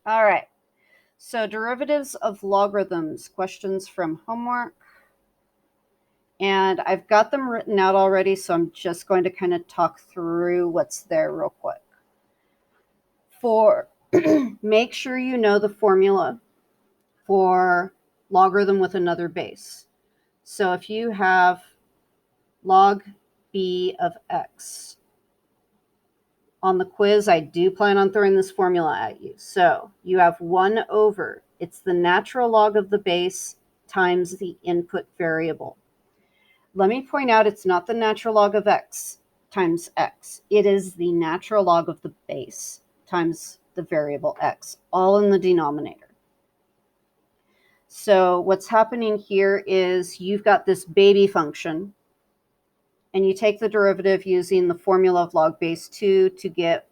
All right. So derivatives of logarithms, questions from homework. And I've got them written out already, so I'm just going to kind of talk through what's there real quick. Make sure you know the formula for logarithm with another base. So if you have log b of x, on the quiz, I do plan on throwing this formula at you. So you have 1 over, it's the natural log of the base times the input variable. Let me point out it's not the natural log of x times x. It is the natural log of the base times the variable x, all in the denominator. So what's happening here is you've got this baby function, and you take the derivative using the formula of log base 2 to get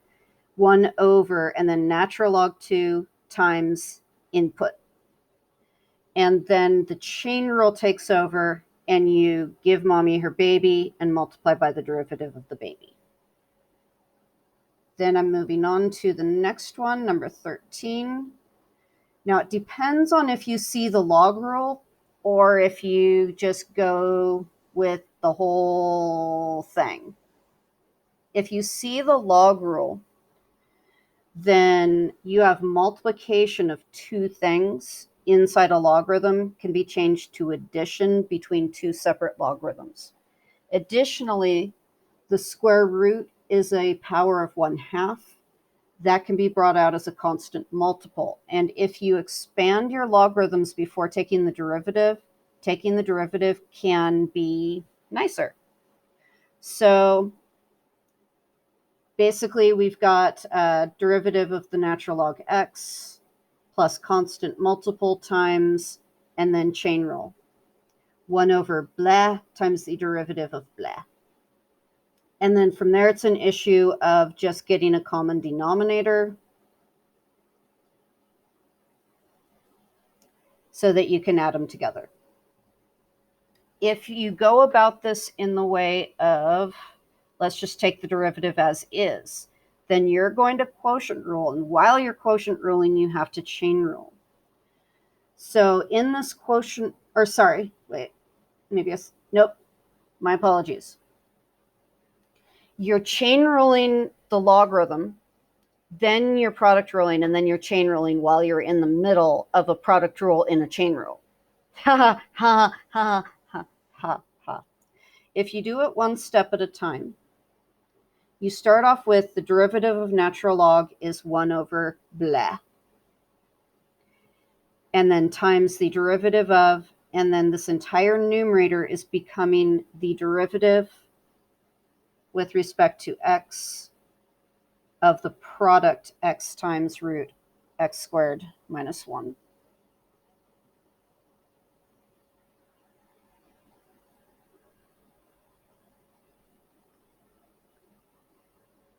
1 over, and then natural log 2 times input. And then the chain rule takes over, and you give mommy her baby and multiply by the derivative of the baby. Then I'm moving on to the next one, number 13. Now, it depends on if you see the log rule or if you just go with the whole thing. If you see the log rule, then you have multiplication of two things inside a logarithm can be changed to addition between two separate logarithms. Additionally, the square root is a power of 1/2. That can be brought out as a constant multiple. And if you expand your logarithms before taking the derivative can be nicer. So basically, we've got a derivative of the natural log x plus constant multiple times, and then chain rule. 1 over blah times the derivative of blah. And then from there, it's an issue of just getting a common denominator so that you can add them together. If you go about this in the way of, let's just take the derivative as is, then you're going to quotient rule. And while you're quotient ruling, you have to chain rule. So in this quotient, or sorry, wait, maybe nope, my apologies. You're chain ruling the logarithm, then you're product ruling, and then you're chain ruling while you're in the middle of a product rule in a chain rule. Ha ha ha ha ha ha. If you do it one step at a time, you start off with the derivative of natural log is 1 over blah. And then times the derivative of, and then this entire numerator is becoming the derivative with respect to x of the product x times root x squared minus 1.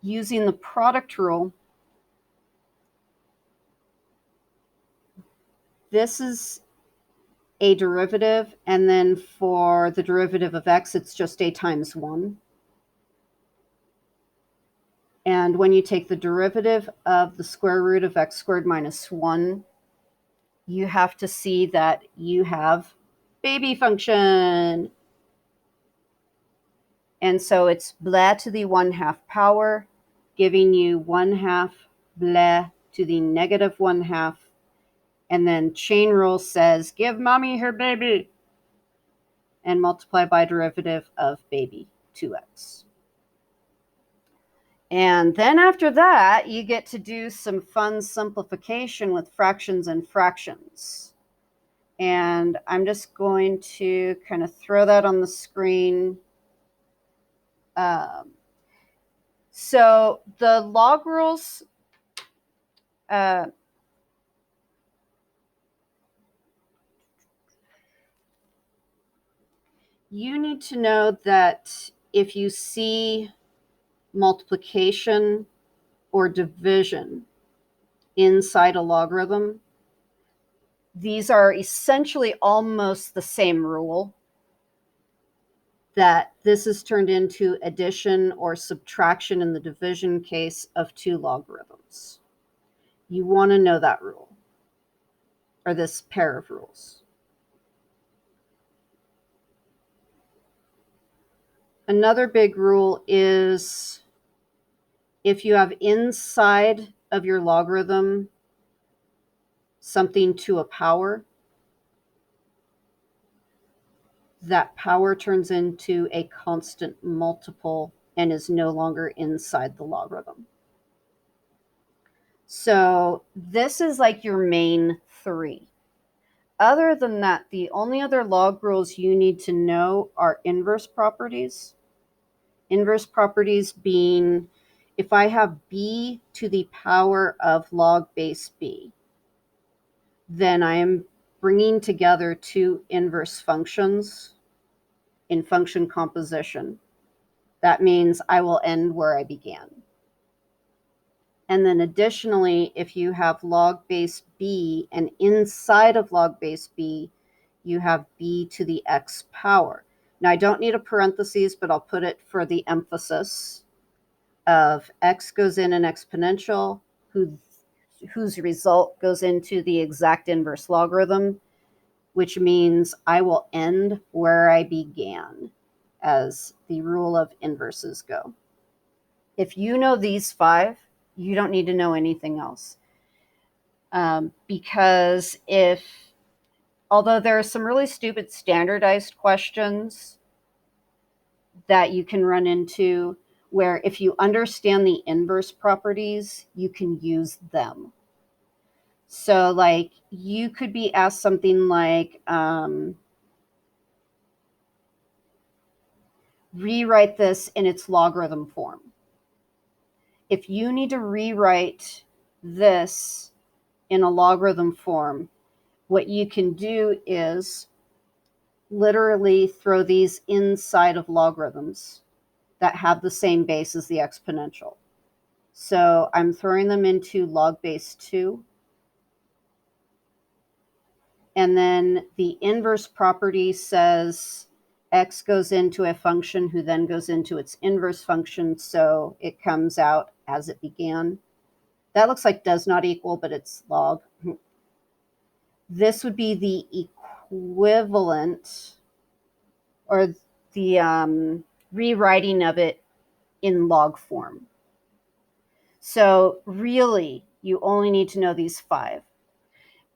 Using the product rule, this is a derivative, and then for the derivative of x, it's just a times 1. And when you take the derivative of the square root of x squared minus 1, you have to see that you have baby function. And so it's blah to the 1/2 power, giving you 1/2 blah to the negative 1/2. And then chain rule says, give mommy her baby, and multiply by derivative of baby, 2x. And then after that, you get to do some fun simplification with fractions and fractions. And I'm just going to kind of throw that on the screen. So the log rules, you need to know that if you see multiplication or division inside a logarithm, these are essentially almost the same rule, that this is turned into addition or subtraction in the division case of two logarithms. You want to know that rule, or this pair of rules. Another big rule is if you have inside of your logarithm something to a power, that power turns into a constant multiple and is no longer inside the logarithm. So this is like your main three. Other than that, the only other log rules you need to know are inverse properties. Inverse properties being, if I have b to the power of log base b, then I am bringing together two inverse functions in function composition. That means I will end where I began. And then additionally, if you have log base b, and inside of log base b, you have b to the x power. Now, I don't need a parentheses, but I'll put it for the emphasis of x goes in an exponential, whose result goes into the exact inverse logarithm, which means I will end where I began, as the rule of inverses go. If you know these five, you don't need to know anything else. Because although there are some really stupid standardized questions that you can run into where if you understand the inverse properties, you can use them. So like you could be asked something like, rewrite this in its logarithm form. If you need to rewrite this in a logarithm form, what you can do is literally throw these inside of logarithms that have the same base as the exponential. So I'm throwing them into log base 2. And then the inverse property says x goes into a function who then goes into its inverse function, so it comes out as it began. That looks like does not equal, but it's log. This would be the equivalent, or the rewriting of it in log form. So really, you only need to know these five.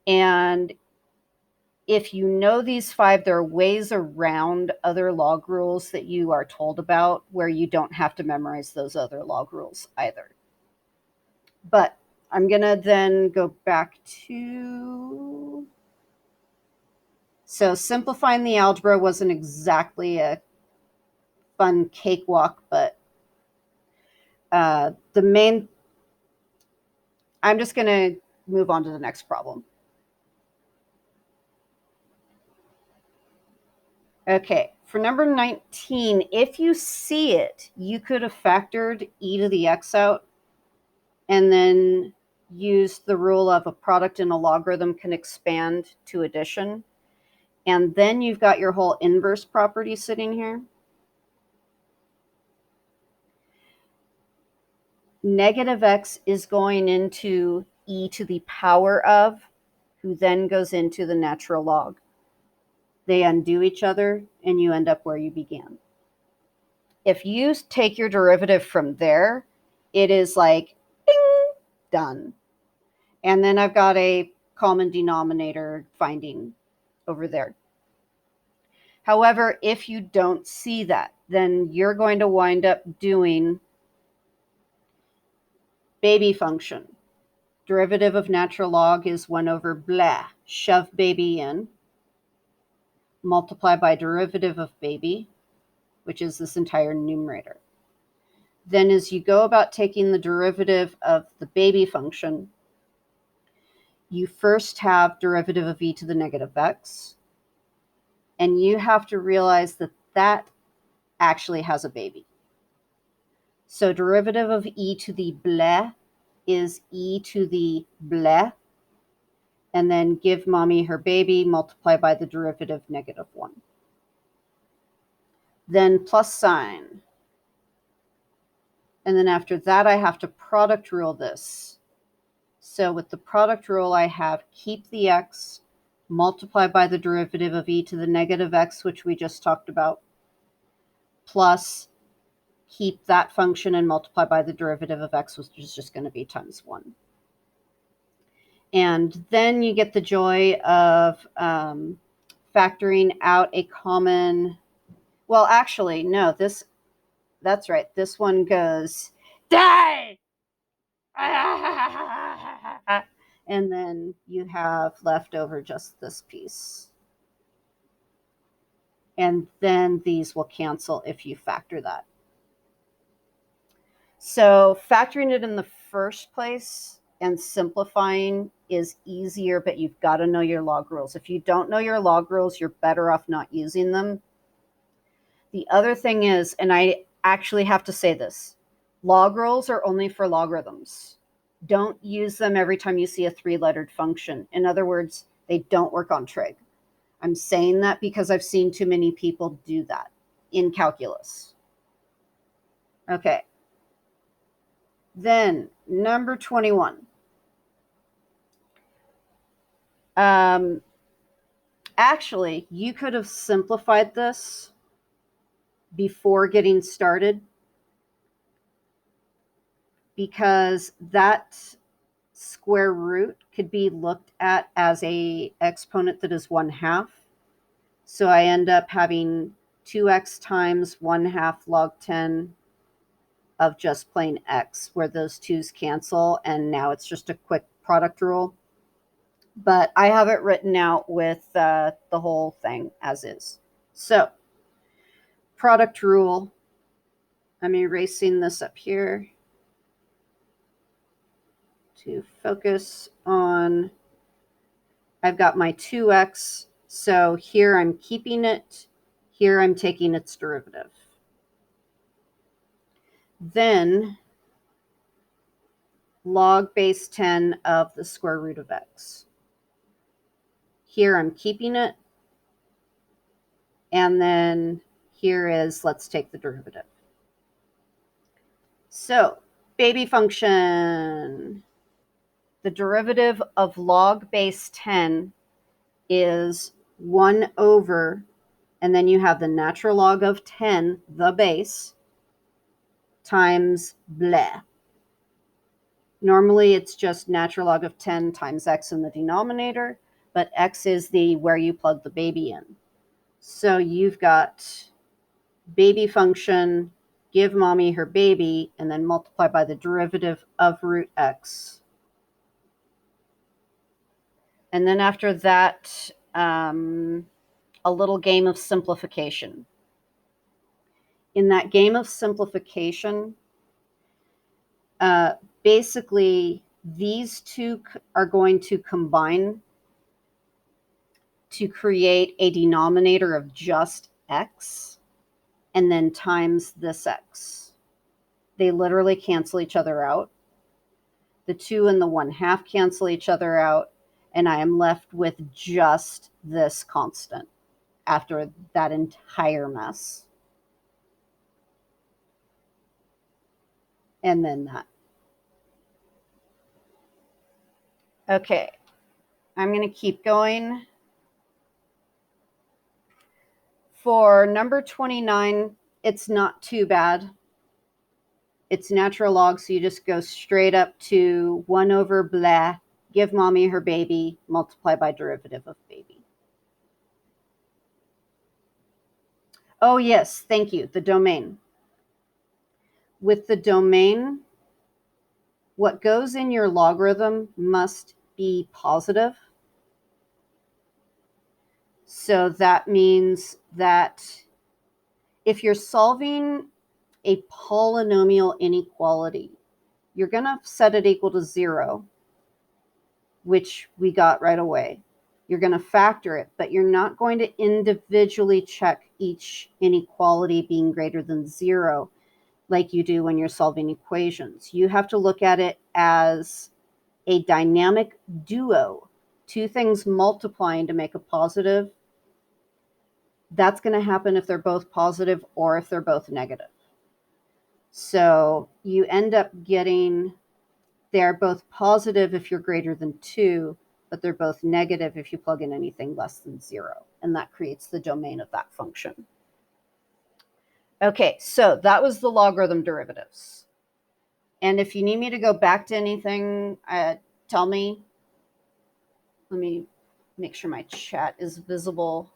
And if you know these five, there are ways around other log rules that you are told about where you don't have to memorize those other log rules either. But I'm going to then go back to... So simplifying the algebra wasn't exactly a fun cakewalk, but the main... I'm just going to move on to the next problem. Okay, for number 19, if you see it, you could have factored e to the x out and then used the rule of a product in a logarithm can expand to addition. And then you've got your whole inverse property sitting here. Negative x is going into e to the power of, who then goes into the natural log. They undo each other, and you end up where you began. If you take your derivative from there, it is like, ding, done. And then I've got a common denominator finding over there. However, if you don't see that, then you're going to wind up doing baby function. Derivative of natural log is 1 over blah. Shove baby in. Multiply by derivative of baby, which is this entire numerator. Then as you go about taking the derivative of the baby function, you first have derivative of e to the negative x. And you have to realize that that actually has a baby. So derivative of e to the blah is e to the blah. And then give mommy her baby, multiply by the derivative -1. Then plus sign. And then after that, I have to product rule this. So with the product rule, I have keep the x, multiply by the derivative of e to the negative x, which we just talked about, plus keep that function and multiply by the derivative of x, which is just going to be times 1. And then you get the joy of factoring out a common, well, actually, no, that's right. This one goes, die! And then you have left over just this piece. And then these will cancel if you factor that. So factoring it in the first place and simplifying is easier, but you've got to know your log rules. If you don't know your log rules, you're better off not using them. The other thing is, and I actually have to say this, log rules are only for logarithms. Don't use them every time you see a 3-lettered function. In other words, they don't work on trig. I'm saying that because I've seen too many people do that in calculus. Okay. Then number 21. Actually, you could have simplified this before getting started, because that square root could be looked at as a exponent that is 1/2. So I end up having 2x times 1/2 log 10 of just plain x, where those 2's cancel, and now it's just a quick product rule. But I have it written out with the whole thing as is. So product rule, I'm erasing this up here to focus on, I've got my 2x, so here I'm keeping it, here I'm taking its derivative. Then log base 10 of the square root of x. Here I'm keeping it, and then here is, let's take the derivative. So baby function, the derivative of log base 10 is 1 over, and then you have the natural log of 10, the base, times blah. Normally it's just natural log of 10 times x in the denominator, but x is the where you plug the baby in. So you've got baby function, give mommy her baby, and then multiply by the derivative of root x. And then after that, a little game of simplification. In that game of simplification, basically these two are going to combine to create a denominator of just x, and then times this x. They literally cancel each other out. The 2 and the 1/2 cancel each other out, and I am left with just this constant after that entire mess. And then that. Okay, I'm going to keep going. For number 29, it's not too bad. It's natural log, so you just go straight up to 1 over blah, give mommy her baby, multiply by derivative of baby. Oh yes, thank you, the domain. With the domain, what goes in your logarithm must be positive. So that means that if you're solving a polynomial inequality, you're going to set it equal to 0, which we got right away. You're going to factor it, but you're not going to individually check each inequality being greater than 0 like you do when you're solving equations. You have to look at it as a dynamic duo, 2 things multiplying to make a positive. That's going to happen if they're both positive or if they're both negative. So you end up getting they're both positive if you're greater than 2, but they're both negative if you plug in anything less than 0. And that creates the domain of that function. Okay, so that was the logarithm derivatives. And if you need me to go back to anything, tell me. Let me make sure my chat is visible.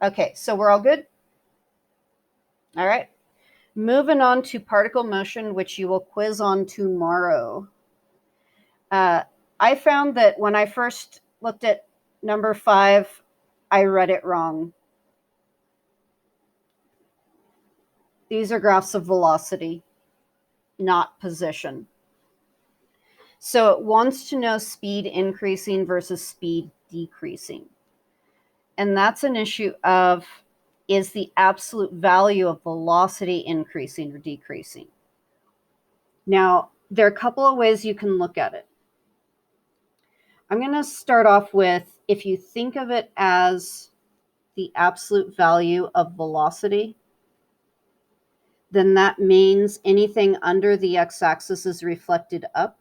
Okay, so we're all good? All right. Moving on to particle motion, which you will quiz on tomorrow. I found that when I first looked at number 5, I read it wrong. These are graphs of velocity, not position. So it wants to know speed increasing versus speed decreasing. And that's an issue of, is the absolute value of velocity increasing or decreasing? Now, there are a couple of ways you can look at it. I'm going to start off with, if you think of it as the absolute value of velocity, then that means anything under the x-axis is reflected up.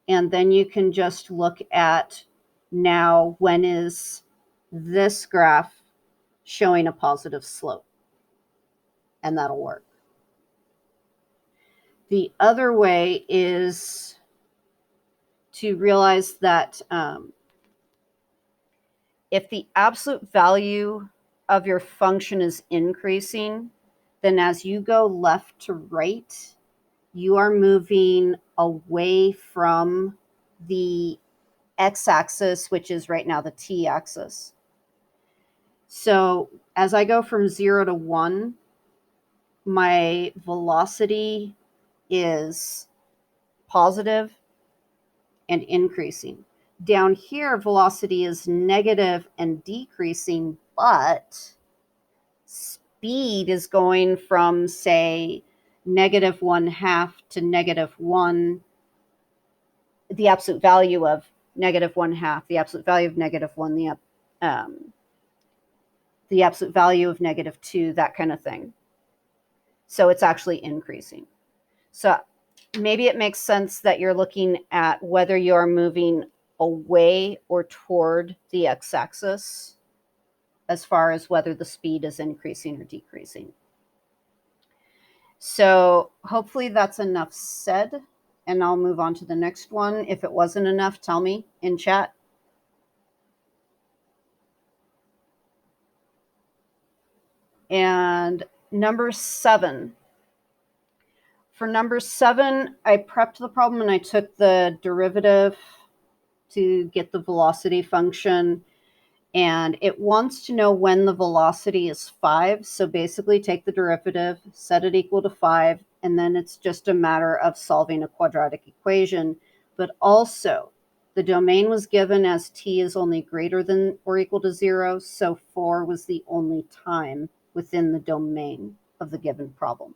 And then you can just look at, now, when is this graph showing a positive slope? And that'll work. The other way is to realize that if the absolute value of your function is increasing, then as you go left to right, you are moving away from the x-axis, which is right now the t-axis. So as I go from 0 to 1, my velocity is positive and increasing. Down here, velocity is negative and decreasing, but speed is going from, say, negative 1/2 to negative 1. The absolute value of negative 1/2, the absolute value of negative 1, the absolute value of negative 2, that kind of thing. So it's actually increasing. So maybe it makes sense that you're looking at whether you're moving away or toward the x-axis as far as whether the speed is increasing or decreasing. So hopefully that's enough said, and I'll move on to the next one. If it wasn't enough, tell me in chat. And number 7. For number 7, I prepped the problem and I took the derivative to get the velocity function. And it wants to know when the velocity is 5. So basically take the derivative, set it equal to 5, and then it's just a matter of solving a quadratic equation. But also, the domain was given as t is only greater than or equal to 0, so 4 was the only time within the domain of the given problem.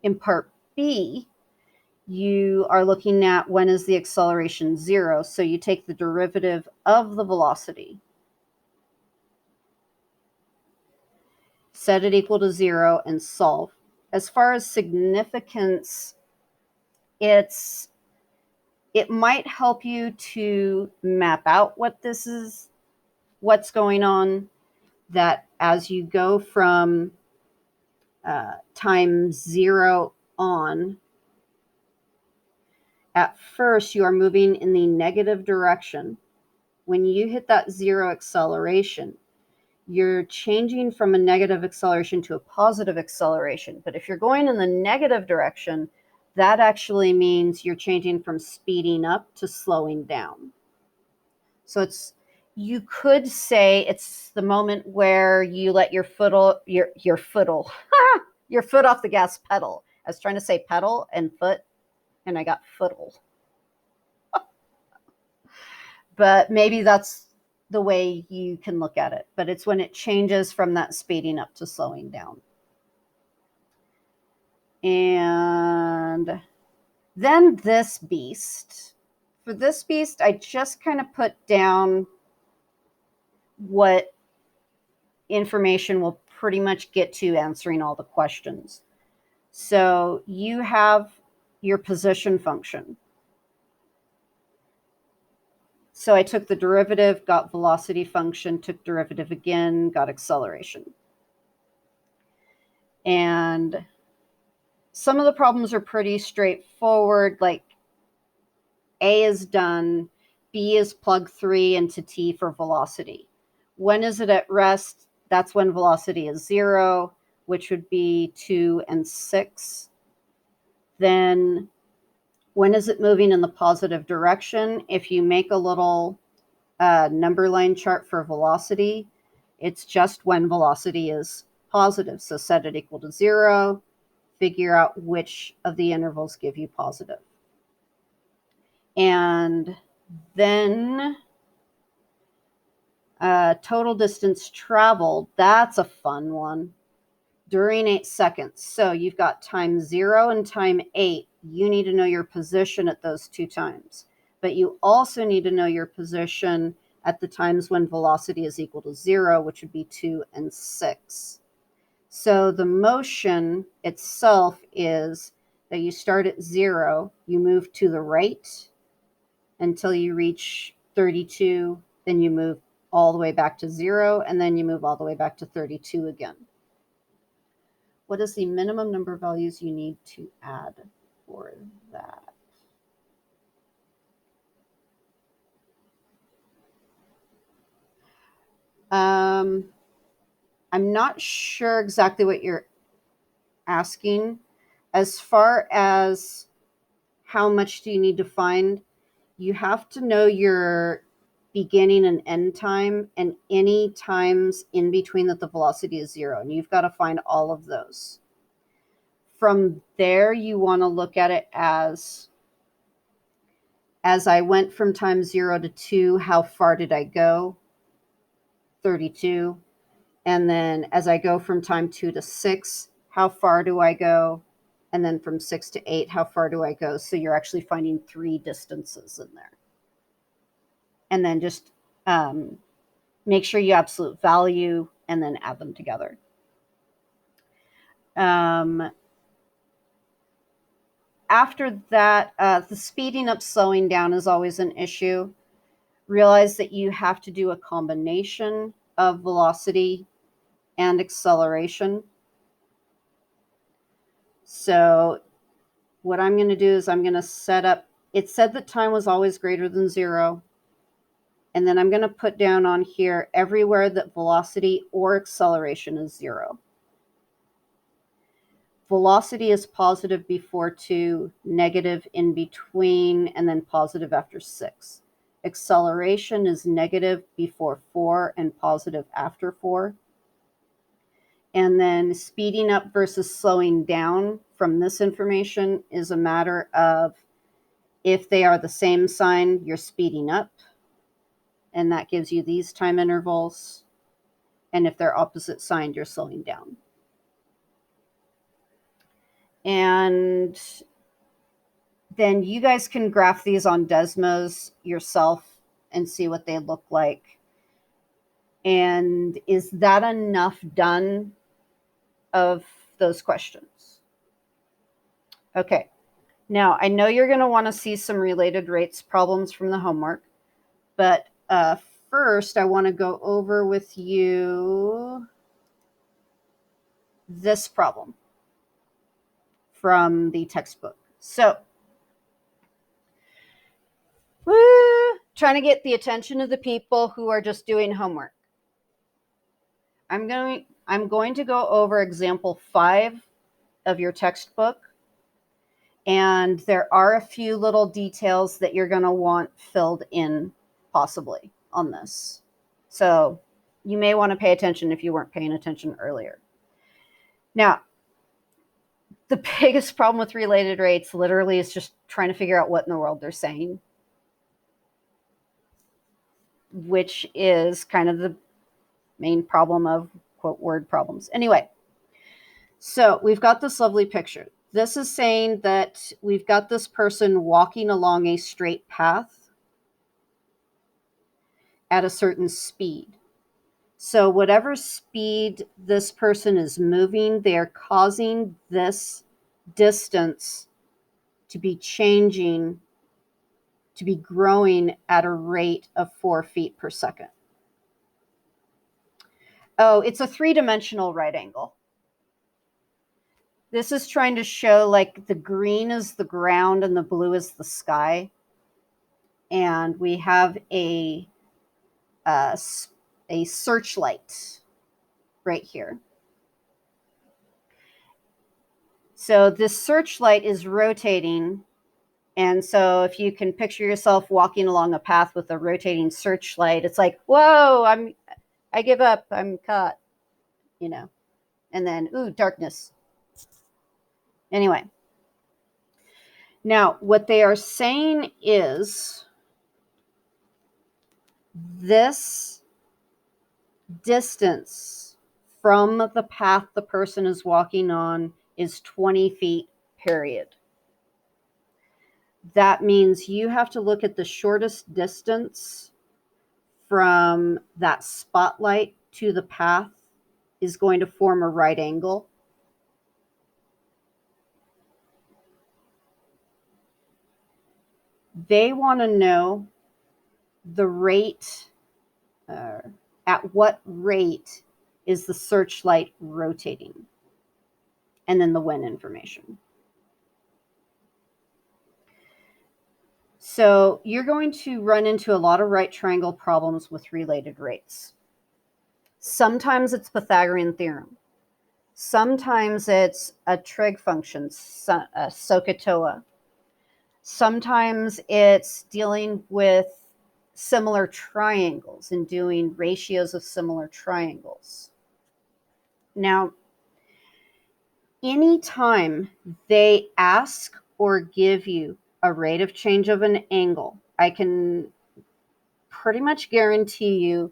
In part B, you are looking at when is the acceleration 0, so you take the derivative of the velocity, set it equal to 0, and solve. As far as significance, it might help you to map out what this is, what's going on, that as you go from time 0 on, at first you are moving in the negative direction. When you hit that 0 acceleration, you're changing from a negative acceleration to a positive acceleration. But if you're going in the negative direction, that actually means you're changing from speeding up to slowing down. So you could say it's the moment where you let your foot off the gas pedal. I was trying to say pedal and foot, and I got footle. But maybe that's the way you can look at it. But it's when it changes from that speeding up to slowing down. And then this beast. For this beast, I just kind of put down what information will pretty much get to answering all the questions. So you have your position function. So I took the derivative, got velocity function, took derivative again, got acceleration. And some of the problems are pretty straightforward, like A is done, B is plug 3 into T for velocity. When is it at rest? That's when velocity is 0, which would be 2 and 6. Then when is it moving in the positive direction? If you make a little number line chart for velocity, it's just when velocity is positive. So set it equal to 0, figure out which of the intervals give you positive. And then total distance traveled, that's a fun one. During 8 seconds. So you've got time 0 and time 8. You need to know your position at those 2 times. But you also need to know your position at the times when velocity is equal to 0, which would be 2 and 6. So the motion itself is that you start at 0, you move to the right until you reach 32, then you move all the way back to 0, and then you move all the way back to 32 again. What is the minimum number of values you need to add for that? I'm not sure exactly what you're asking. As far as how much do you need to find, you have to know your beginning and end time and any times in between that the velocity is 0. And you've got to find all of those. From there, you want to look at it as I went from time 0 to 2, how far did I go? 32. And then as I go from time 2 to 6, how far do I go? And then from 6 to 8, how far do I go? So you're actually finding 3 distances in there. And then just make sure you absolute value and then add them together. After that, the speeding up, slowing down is always an issue. Realize that you have to do a combination of velocity and acceleration. So what I'm going to do is I'm going to set up, it said that time was always greater than 0. And then I'm going to put down on here everywhere that velocity or acceleration is 0. Velocity is positive before 2, negative in between, and then positive after 6. Acceleration is negative before 4 and positive after 4. And then speeding up versus slowing down from this information is a matter of if they are the same sign, you're speeding up, and that gives you these time intervals. And if they're opposite signed, you're slowing down. And then you guys can graph these on Desmos yourself and see what they look like. And is that enough done of those questions? Okay. Now, I know you're going to want to see some related rates problems from the homework, but first I want to go over with you this problem from the textbook. So, trying to get the attention of the people who are just doing homework. I'm going to go over example 5 of your textbook, and there are a few little details that you're going to want filled in possibly on this. So you may want to pay attention if you weren't paying attention earlier. Now, the biggest problem with related rates literally is just trying to figure out what in the world they're saying, which is kind of the main problem of, quote, word problems. Anyway, so we've got this lovely picture. This is saying that we've got this person walking along a straight path at a certain speed. So whatever speed this person is moving, they are causing this distance to be changing, to be growing at a rate of 4 feet per second. Oh, it's a three-dimensional right angle. This is trying to show like the green is the ground and the blue is the sky. And we have a searchlight right here. So this searchlight is rotating. And so if you can picture yourself walking along a path with a rotating searchlight, it's like, whoa, I give up, I'm caught, you know. And then, ooh, darkness. Anyway. Now, what they are saying is this distance from the path the person is walking on is 20 feet, period. That means you have to look at the shortest distance from that spotlight to the path is going to form a right angle. They want to know the rate, at what rate is the searchlight rotating, and then the when information. So you're going to run into a lot of right triangle problems with related rates. Sometimes it's Pythagorean theorem. Sometimes it's a trig function, SOHCAHTOA. Sometimes it's dealing with similar triangles and doing ratios of similar triangles. Now, anytime they ask or give you a rate of change of an angle, I can pretty much guarantee you,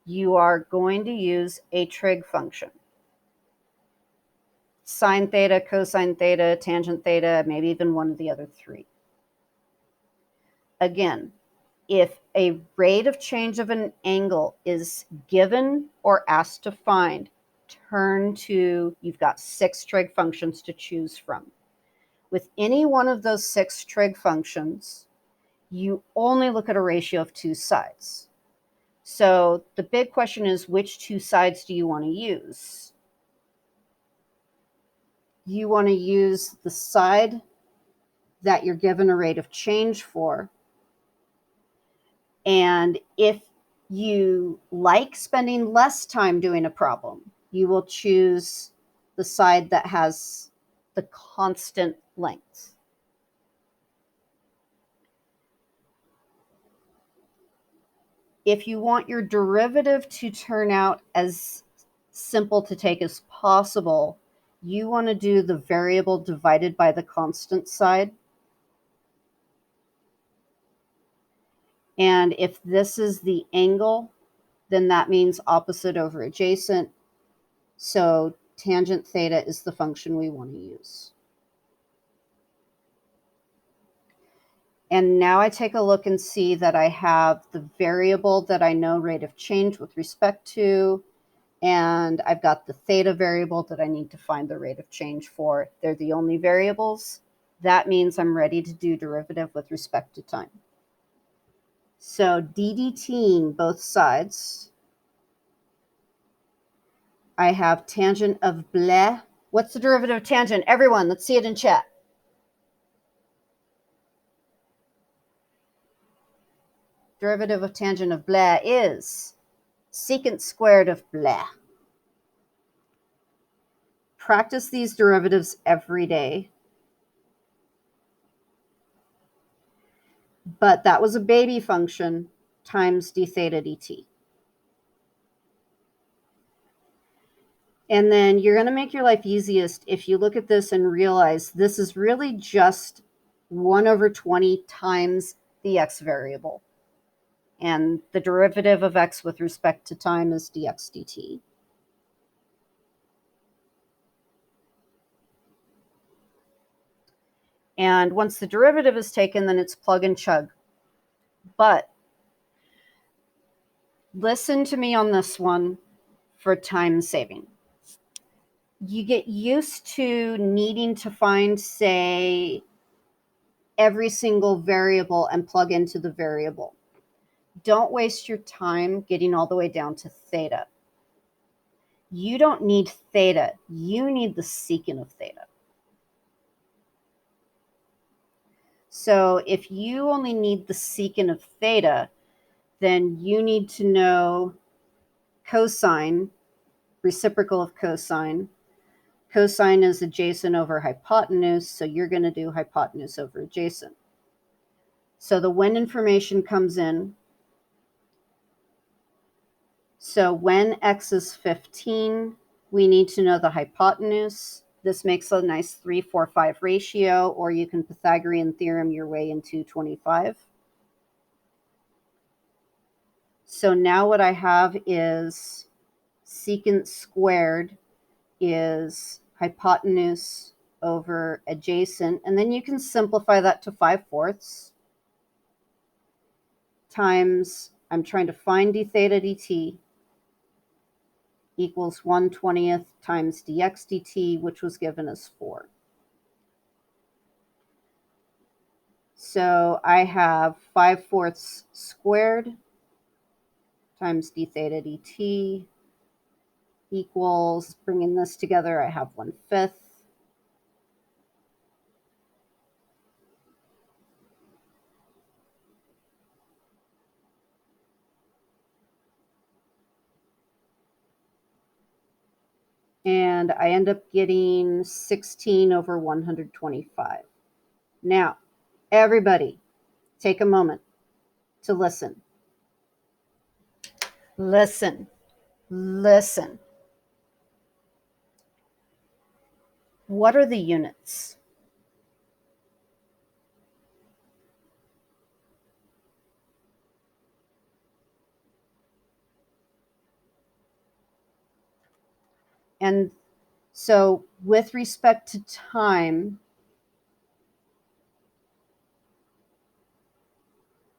you are going to use a trig function. Sine theta, cosine theta, tangent theta, maybe even one of the other three. Again, if a rate of change of an angle is given or asked to find, turn to, you've got 6 trig functions to choose from. With any one of those 6 trig functions, you only look at a ratio of 2 sides. So the big question is, which 2 sides do you want to use? You want to use the side that you're given a rate of change for. And if you like spending less time doing a problem, you will choose the side that has the constant length. If you want your derivative to turn out as simple to take as possible, you want to do the variable divided by the constant side. And if this is the angle, then that means opposite over adjacent. So tangent theta is the function we want to use. And now I take a look and see that I have the variable that I know rate of change with respect to, and I've got the theta variable that I need to find the rate of change for. They're the only variables. That means I'm ready to do derivative with respect to time. So ddt'ing both sides. I have tangent of bleh. What's the derivative of tangent? Everyone, let's see it in chat. Derivative of tangent of bleh is secant squared of bleh. Practice these derivatives every day. But that was a baby function times d theta dt. And then you're going to make your life easiest if you look at this and realize this is really just 1 over 20 times the x variable. And the derivative of x with respect to time is dx dt. And once the derivative is taken, then it's plug and chug. But Listen to me on this one for time saving. You get used to needing to find, say, every single variable and plug into the variable. Don't waste your time getting all the way down to theta. You don't need theta. You need the secant of theta. So if you only need the secant of theta, then you need to know cosine, reciprocal of cosine. Cosine is adjacent over hypotenuse, so you're going to do hypotenuse over adjacent. So the when information comes in, so when x is 15, we need to know the hypotenuse. This makes a nice 3, 4, 5 ratio, or you can Pythagorean theorem your way into 25. So now what I have is secant squared is hypotenuse over adjacent, and then you can simplify that to 5/4 times, I'm trying to find d theta dt, equals 1/20 times dx dt, which was given as 4. So I have 5/4 squared times d theta dt equals, bringing this together, I have 1/5. And I end up getting 16 over 125. Now, everybody, take a moment to listen. Listen. Listen. What are the units? And so with respect to time,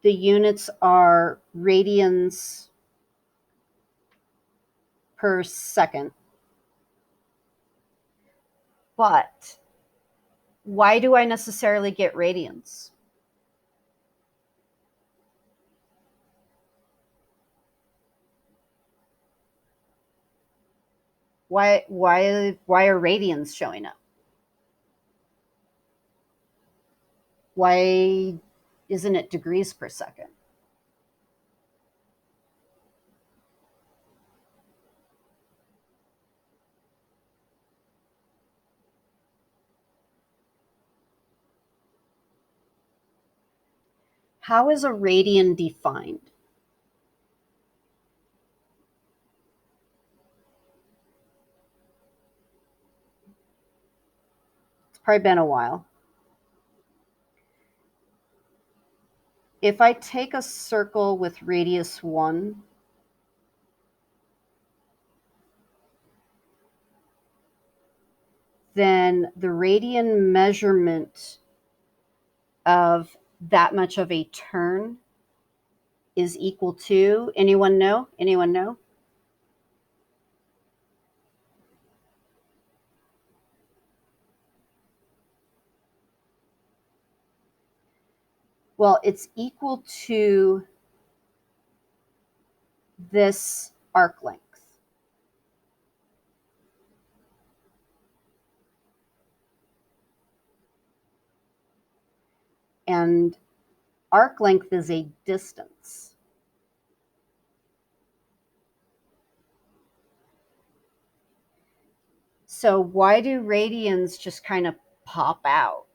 the units are radians per second. But why do I necessarily get radians? Why are radians showing up? Why isn't it degrees per second? How is a radian defined? It's probably been a while. If I take a circle with radius 1, then the radian measurement of that much of a turn is equal to, anyone know? Anyone know? Well, it's equal to this arc length. And arc length is a distance. So why do radians just kind of pop out?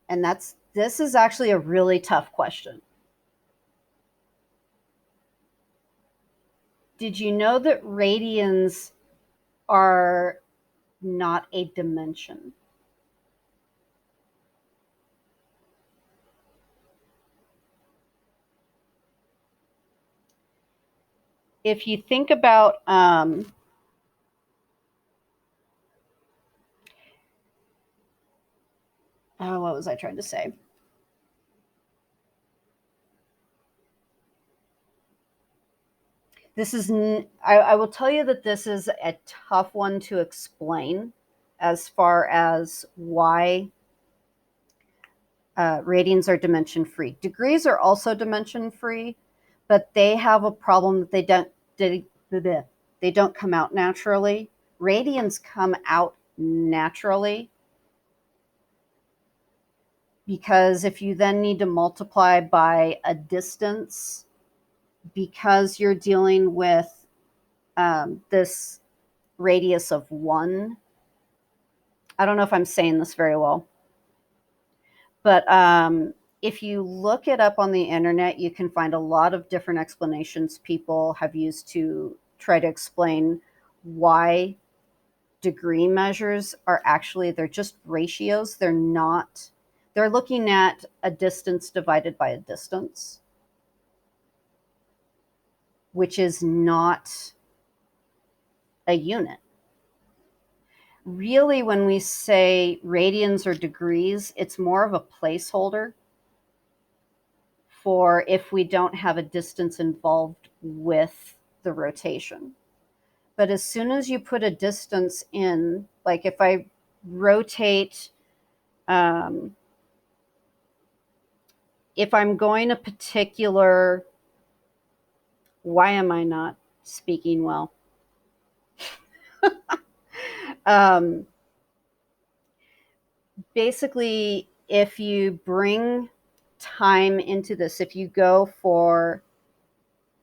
And this is actually a really tough question. Did you know that radians are not a dimension? If you think about Oh, what was I trying to say? This is, I will tell you that this is a tough one to explain as far as why radians are dimension free. Degrees are also dimension free, but they have a problem that they don't come out naturally. Radians come out naturally because if you then need to multiply by a distance, because you're dealing with this radius of 1. I don't know if I'm saying this very well, but if you look it up on the internet, you can find a lot of different explanations people have used to try to explain why degree measures are actually, they're just ratios. They're looking at a distance divided by a distance, which is not a unit. Really, when we say radians or degrees, it's more of a placeholder for if we don't have a distance involved with the rotation. But as soon as you put a distance in, like if I rotate, if I'm going a particular, why am I not speaking well? Basically, if you bring time into this, if you go for,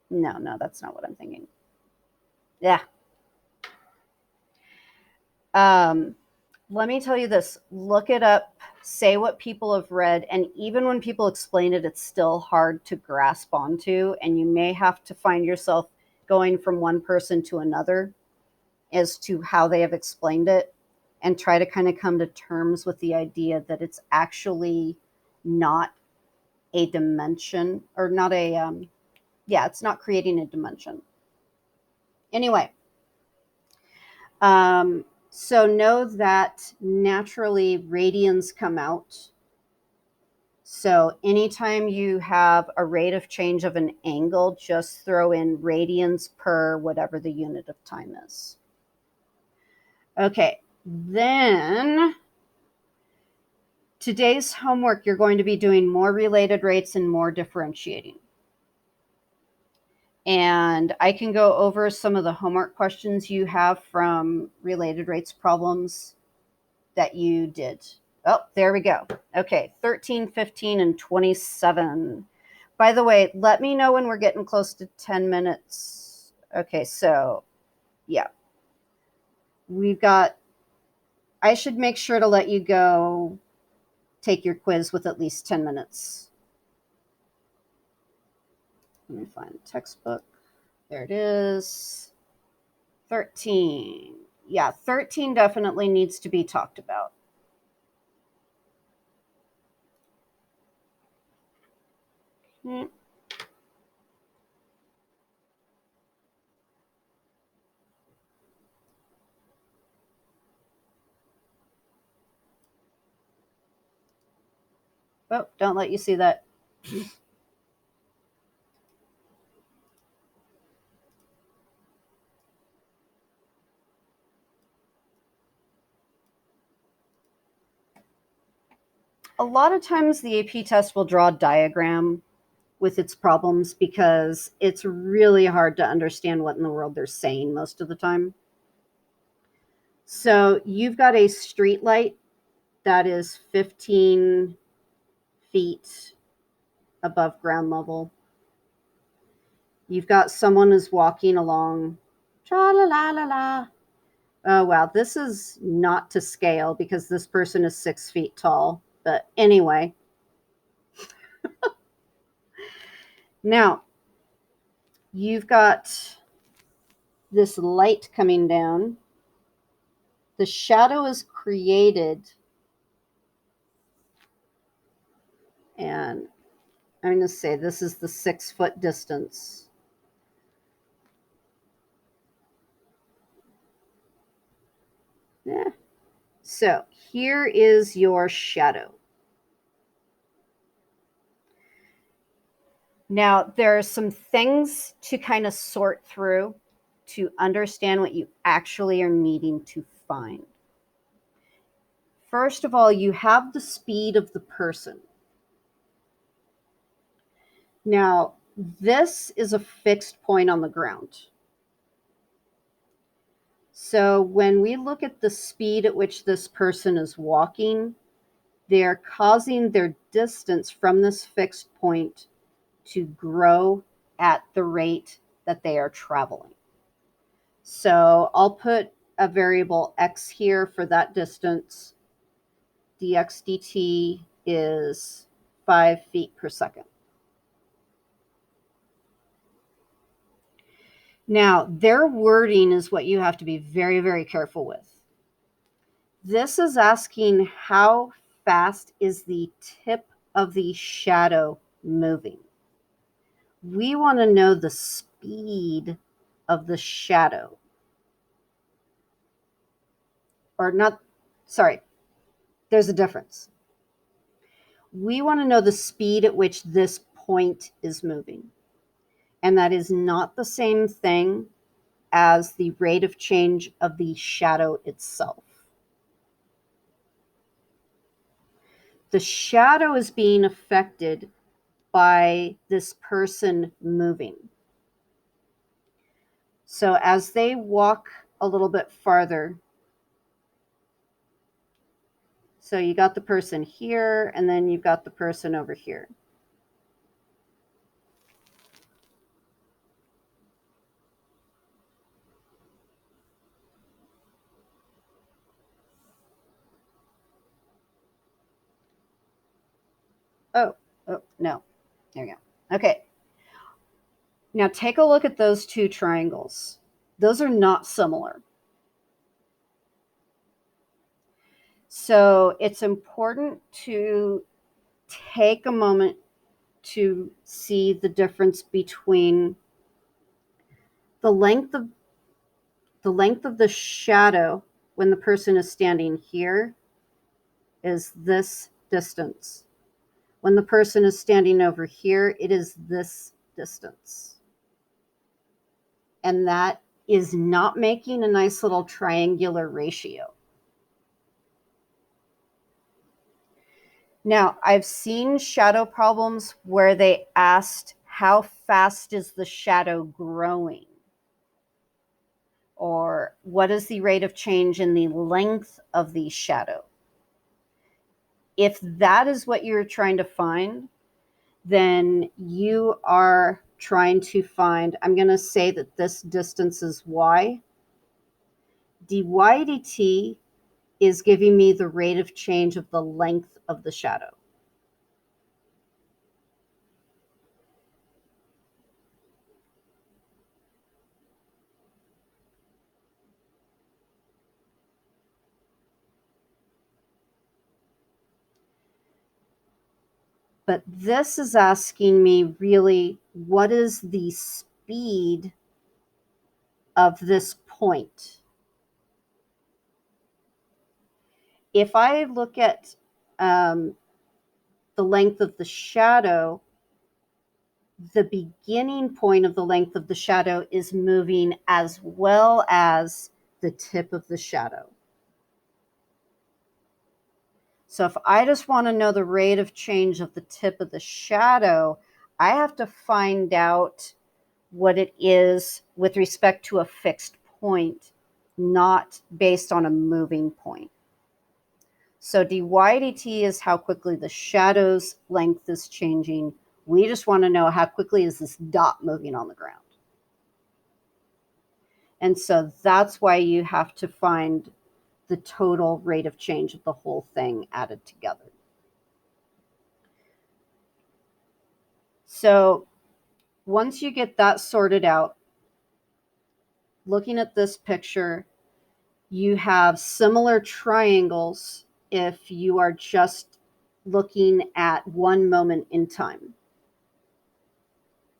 no, that's not what I'm thinking. Yeah. Let me tell you this, look it up, say what people have read, and even when people explain it, it's still hard to grasp onto, and you may have to find yourself going from one person to another as to how they have explained it, and try to kind of come to terms with the idea that it's actually not a dimension, or not a, it's not creating a dimension. Anyway, so know that naturally radians come out. So anytime you have a rate of change of an angle, just throw in radians per whatever the unit of time is. Okay, then today's homework, you're going to be doing more related rates and more differentiating. And I can go over some of the homework questions you have from related rates problems that you did. Oh, there we go. Okay, 13, 15, and 27. By the way, let me know when we're getting close to 10 minutes. Okay, so yeah. I should make sure to let you go take your quiz with at least 10 minutes. Let me find the textbook. There it is. 13. Yeah, 13 definitely needs to be talked about. Oh, don't let you see that. A lot of times the AP test will draw a diagram with its problems because it's really hard to understand what in the world they're saying most of the time. So you've got a street light that is 15 feet above ground level. You've got someone who's walking along. Tra-la-la-la-la. Oh, wow. This is not to scale because this person is 6 feet tall. But anyway. Now, you've got this light coming down. The shadow is created. And I'm going to say this is the 6 foot distance. Yeah. So here is your shadow. Now, there are some things to kind of sort through to understand what you actually are needing to find. First of all, you have the speed of the person. Now, this is a fixed point on the ground. So when we look at the speed at which this person is walking, they're causing their distance from this fixed point to grow at the rate that they are traveling. So I'll put a variable x here for that distance. dx dt is 5 feet per second. Now, their wording is what you have to be very, very careful with. This is asking how fast is the tip of the shadow moving. We want to know the speed of the shadow. Or not, sorry, there's a difference. We want to know the speed at which this point is moving. And that is not the same thing as the rate of change of the shadow itself. The shadow is being affected by this person moving. So as they walk a little bit farther, so you got the person here, and then you've got the person over here. Oh, no. There you go. Okay. Now take a look at those two triangles. Those are not similar. So it's important to take a moment to see the difference between the length of the shadow when the person is standing here is this distance. When the person is standing over here, it is this distance. And that is not making a nice little triangular ratio. Now, I've seen shadow problems where they asked, how fast is the shadow growing? Or what is the rate of change in the length of the shadow? If that is what you're trying to find, then you are trying to find, I'm going to say that this distance is y. dy dt is giving me the rate of change of the length of the shadow. But this is asking me really, what is the speed of this point? If I look at the length of the shadow, the beginning point of the length of the shadow is moving as well as the tip of the shadow. So if I just want to know the rate of change of the tip of the shadow, I have to find out what it is with respect to a fixed point, not based on a moving point. So dy dt is how quickly the shadow's length is changing. We just want to know how quickly is this dot moving on the ground. And so that's why you have to find the total rate of change of the whole thing added together. So once you get that sorted out, looking at this picture, you have similar triangles if you are just looking at one moment in time.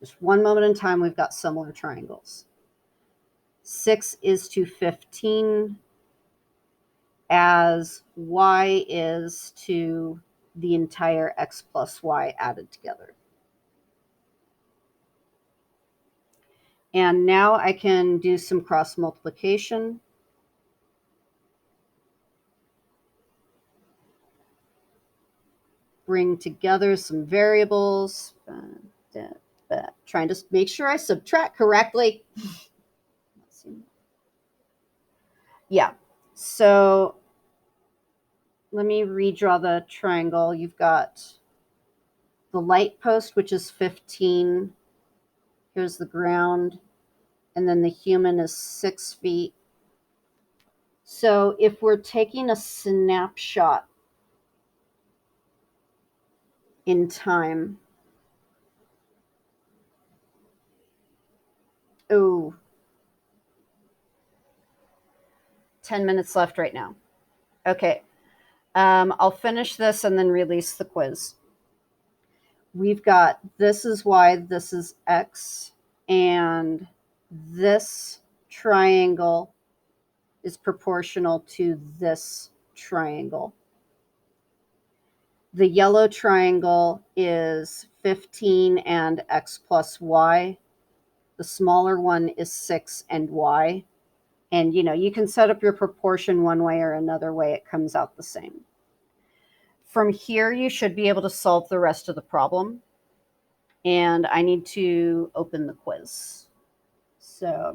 Just one moment in time, we've got similar triangles. 6 is to 15 as y is to the entire x plus y added together. And now I can do some cross multiplication. Bring together some variables. Trying to make sure I subtract correctly. Yeah. So let me redraw the triangle. You've got the light post, which is 15. Here's the ground. And then the human is 6 feet. So if we're taking a snapshot in time, oh, 10 minutes left right now. Okay. I'll finish this and then release the quiz. We've got this is y, this is x, and this triangle is proportional to this triangle. The yellow triangle is 15 and x plus y. The smaller one is 6 and y. And, you can set up your proportion one way or another way. It comes out the same. From here, you should be able to solve the rest of the problem. And I need to open the quiz. So